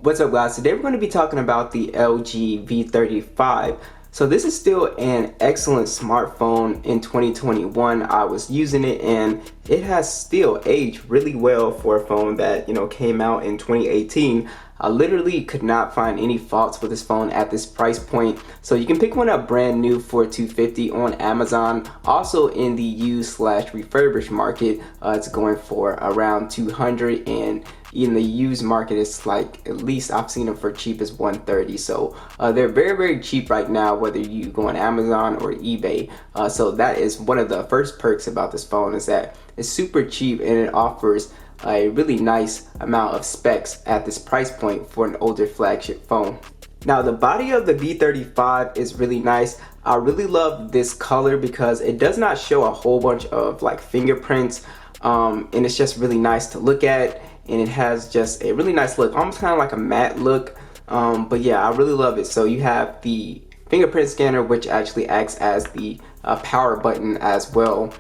What's up, guys? Today we're going to be talking about the LG V35. So this is still an excellent smartphone in 2021. I was using it and it has still aged really well for a phone that, came out in 2018. I literally could not find any faults with this phone at this price point. So you can pick one up brand new for $250 on Amazon. Also in the used/refurbished market, it's going for around $200, and in the used market it's like, at least I've seen them for cheap as $130. So they're very cheap right now, whether you go on Amazon or eBay. So that is one of the first perks about this phone, is that it's super cheap and it offers a really nice amount of specs at this price point for an older flagship phone. Now the body of the V35 is really nice. I really love this color because it does not show a whole bunch of like fingerprints, and it's just really nice to look at, and it has just a really nice look, almost kind of like a matte look. But yeah, I really love it. So you have the fingerprint scanner, which actually acts as the power button as well,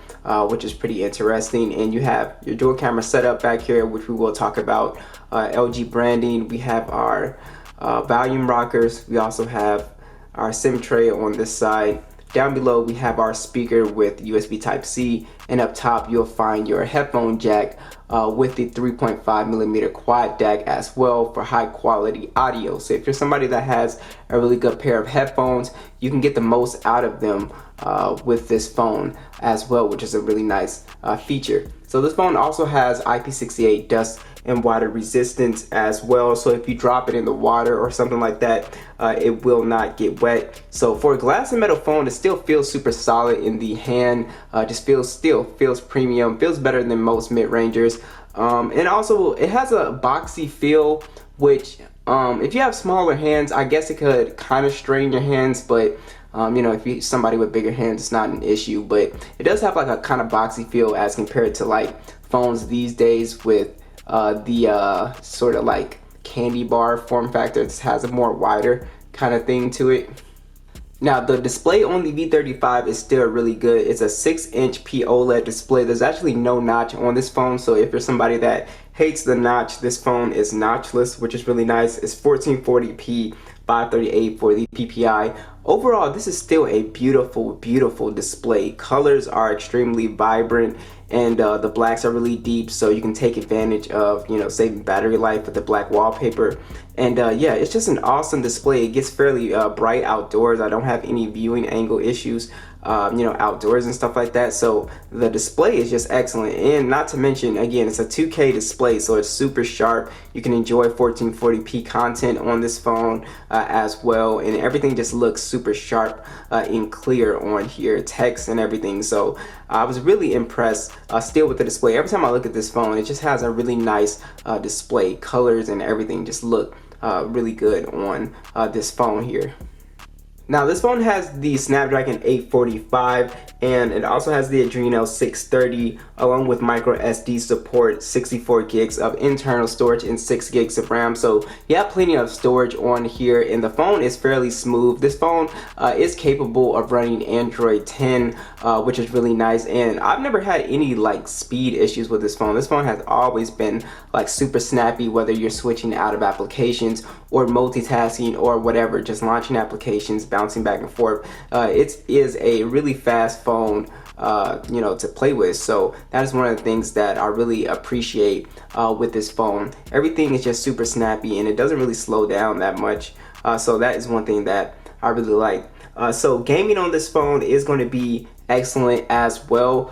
which is pretty interesting. And you have your dual camera setup back here, which we will talk about. LG branding. We have our volume rockers. We also have our SIM tray on this side. Down below we have our speaker with USB Type-C, and up top you'll find your headphone jack with the 3.5mm quad DAC as well for high quality audio. So if you're somebody that has a really good pair of headphones, you can get the most out of them with this phone as well, which is a really nice feature. So this phone also has IP68 dust and water resistance as well. So if you drop it in the water or something like that, it will not get wet. So for a glass and metal phone, it still feels super solid in the hand. Still feels premium, feels better than most mid-rangers. And also it has a boxy feel, which if you have smaller hands, I guess it could kind of strain your hands, but if you're somebody with bigger hands, it's not an issue. But it does have like a kind of boxy feel as compared to like phones these days with the sort of like candy bar form factor. It has a more wider kind of thing to it. Now the display on the V35 is still really good. It's a 6-inch POLED display. There's actually no notch on this phone, so if you're somebody that hates the notch, this phone is notchless, which is really nice. It's 1440p 538 for the PPI. Overall, this is still a beautiful display. Colors are extremely vibrant, and the blacks are really deep, so you can take advantage of saving battery life with the black wallpaper. And yeah, it's just an awesome display. It gets fairly bright outdoors. I don't have any viewing angle issues outdoors and stuff like that. So the display is just excellent, and not to mention, again, it's a 2K display, so it's super sharp. You can enjoy 1440p content on this phone as well, and everything just looks super sharp and clear on here, text and everything. So I was really impressed still with the display. Every time I look at this phone, it just has a really nice display. Colors and everything just look really good on this phone here. Now this phone has the Snapdragon 845, and it also has the Adreno 630 along with micro SD support, 64 gigs of internal storage and 6 gigs of RAM. So you have plenty of storage on here, and the phone is fairly smooth. This phone is capable of running Android 10, which is really nice, and I've never had any like speed issues with this phone. This phone has always been like super snappy, whether you're switching out of applications or multitasking or whatever, just launching applications, bouncing back and forth. It is a really fast phone to play with. So that is one of the things that I really appreciate with this phone. Everything is just super snappy, and it doesn't really slow down that much. So that is one thing that I really like. So gaming on this phone is going to be excellent as well.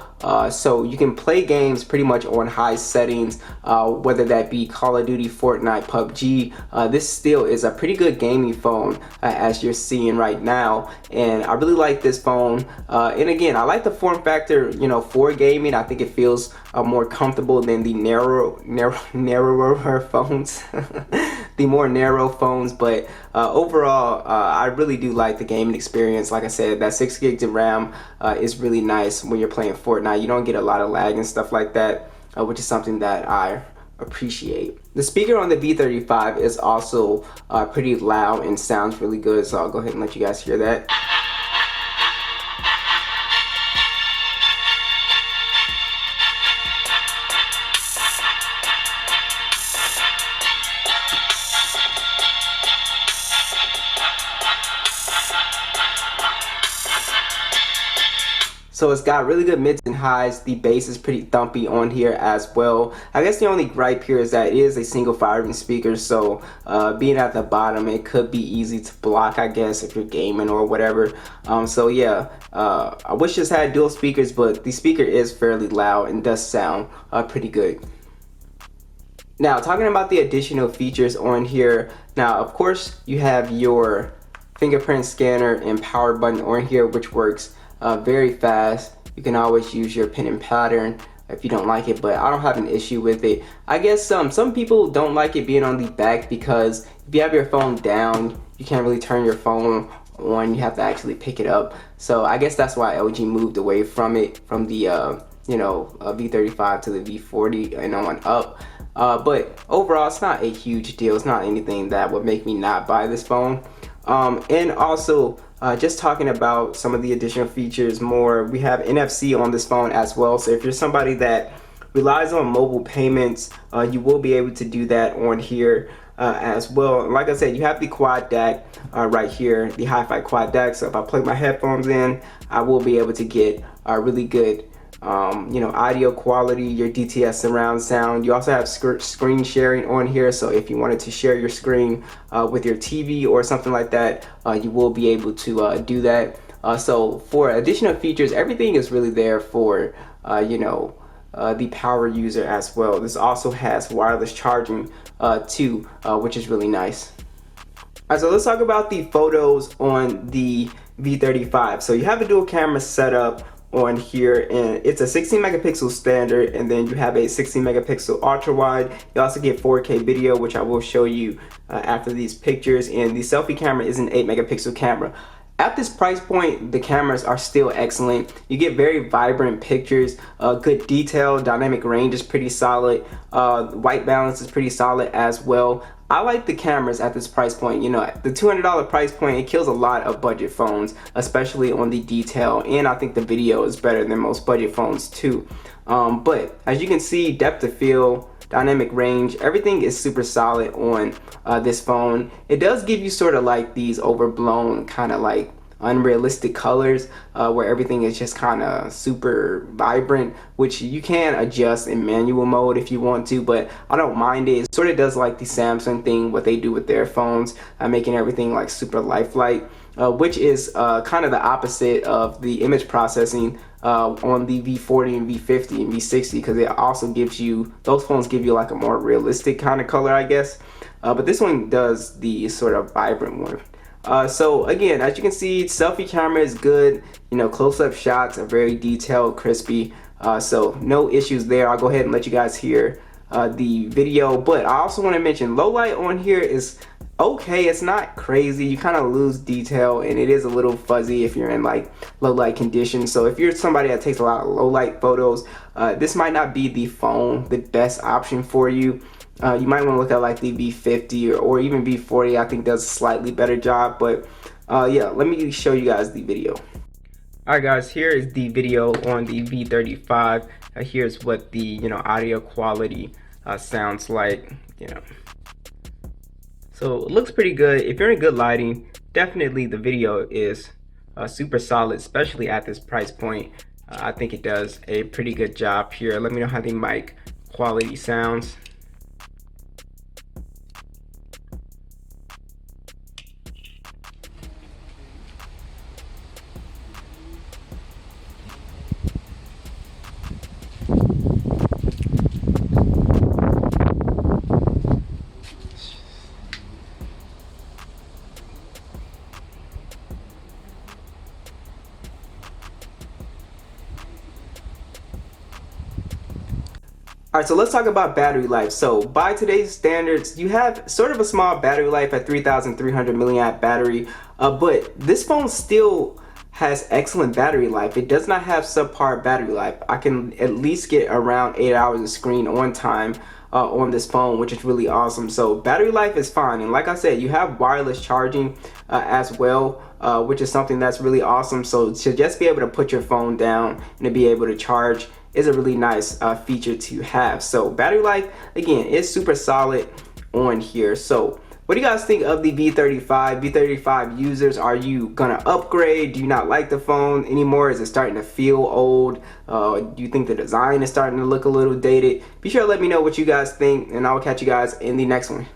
So you can play games pretty much on high settings, whether that be Call of Duty, Fortnite, PUBG. This still is a pretty good gaming phone, as you're seeing right now, and I really like this phone. And again, I like the form factor for gaming. I think it feels more comfortable than the narrower phones. The more narrow phones, but overall I really do like the gaming experience. Like I said, that 6 gigs of RAM is really nice when you're playing Fortnite. You don't get a lot of lag and stuff like that, which is something that I appreciate. The speaker on the V35 is also pretty loud and sounds really good, so I'll go ahead and let you guys hear that. So it's got really good mids and highs. The bass is pretty thumpy on here as well. I guess the only gripe here is that it is a single firing speaker, so being at the bottom, it could be easy to block, I guess, if you're gaming or whatever. So yeah, I wish this had dual speakers, but the speaker is fairly loud and does sound pretty good. Now, talking about the additional features on here, now of course you have your fingerprint scanner and power button on here, which works very fast. You can always use your pin and pattern if you don't like it, but I don't have an issue with it. I guess some people don't like it being on the back because if you have your phone down, you can't really turn your phone on. You have to actually pick it up. So I guess that's why LG moved away from it, from the V35 to the V40 and on up. But overall, it's not a huge deal. It's not anything that would make me not buy this phone. And also, just talking about some of the additional features more, we have NFC on this phone as well. So if you're somebody that relies on mobile payments, you will be able to do that on here as well. Like I said, you have the quad DAC right here, the hi-fi quad DAC. So if I plug my headphones in, I will be able to get a really good audio quality, your DTS surround sound. You also have screen sharing on here, so if you wanted to share your screen with your TV or something like that, you will be able to do that. So for additional features, everything is really there for the power user as well. This also has wireless charging too, which is really nice. Alright, so let's talk about the photos on the V35. So you have a dual camera setup on here, and it's a 16 megapixel standard, and then you have a 16 megapixel ultra wide. You also get 4K video, which I will show you after these pictures, and the selfie camera is an 8 megapixel camera. At this price point, the cameras are still excellent. You get very vibrant pictures, good detail, dynamic range is pretty solid, white balance is pretty solid as well. I like the cameras at this price point. You know, the $200 price point, it kills a lot of budget phones, especially on the detail, and I think the video is better than most budget phones too. But as you can see, depth of field, dynamic range, everything is super solid on this phone. It does give you sort of like these overblown kind of like unrealistic colors where everything is just kind of super vibrant, which you can adjust in manual mode if you want to, but I don't mind it. It sort of does like the Samsung thing, what they do with their phones, making everything like super lifelike, which is kind of the opposite of the image processing on the V40 and V50 and V60, because it also gives you, those phones give you like a more realistic kind of color, I guess, but this one does the sort of vibrant one. So again, as you can see, selfie camera is good. You know, close-up shots are very detailed, crispy. So no issues there. I'll go ahead and let you guys hear the video. But I also want to mention low light on here is okay. It's not crazy. You kind of lose detail, and it is a little fuzzy if you're in like low light conditions. So if you're somebody that takes a lot of low light photos, this might not be the phone, the best option for you. You might want to look at like the V50 or even V40. I think does a slightly better job, but yeah, let me show you guys the video. Alright guys, here is the video on the V35. Here's what the audio quality sounds like. So it looks pretty good. If you're in good lighting, definitely the video is super solid, especially at this price point. I think it does a pretty good job here. Let me know how the mic quality sounds. Alright, so let's talk about battery life. So by today's standards, you have sort of a small battery life at 3,300 milliamp battery, but this phone still has excellent battery life. It does not have subpar battery life. I can at least get around 8 hours of screen on time on this phone, which is really awesome. So battery life is fine, and like I said, you have wireless charging as well, which is something that's really awesome. So to just be able to put your phone down and to be able to charge is a really nice feature to have. So battery life, again, is super solid on here. So What do you guys think of the V35? V35 users, are you gonna upgrade? Do you not like the phone anymore? Is it starting to feel old? Do you think the design is starting to look a little dated? Be sure to let me know what you guys think, and I'll catch you guys in the next one.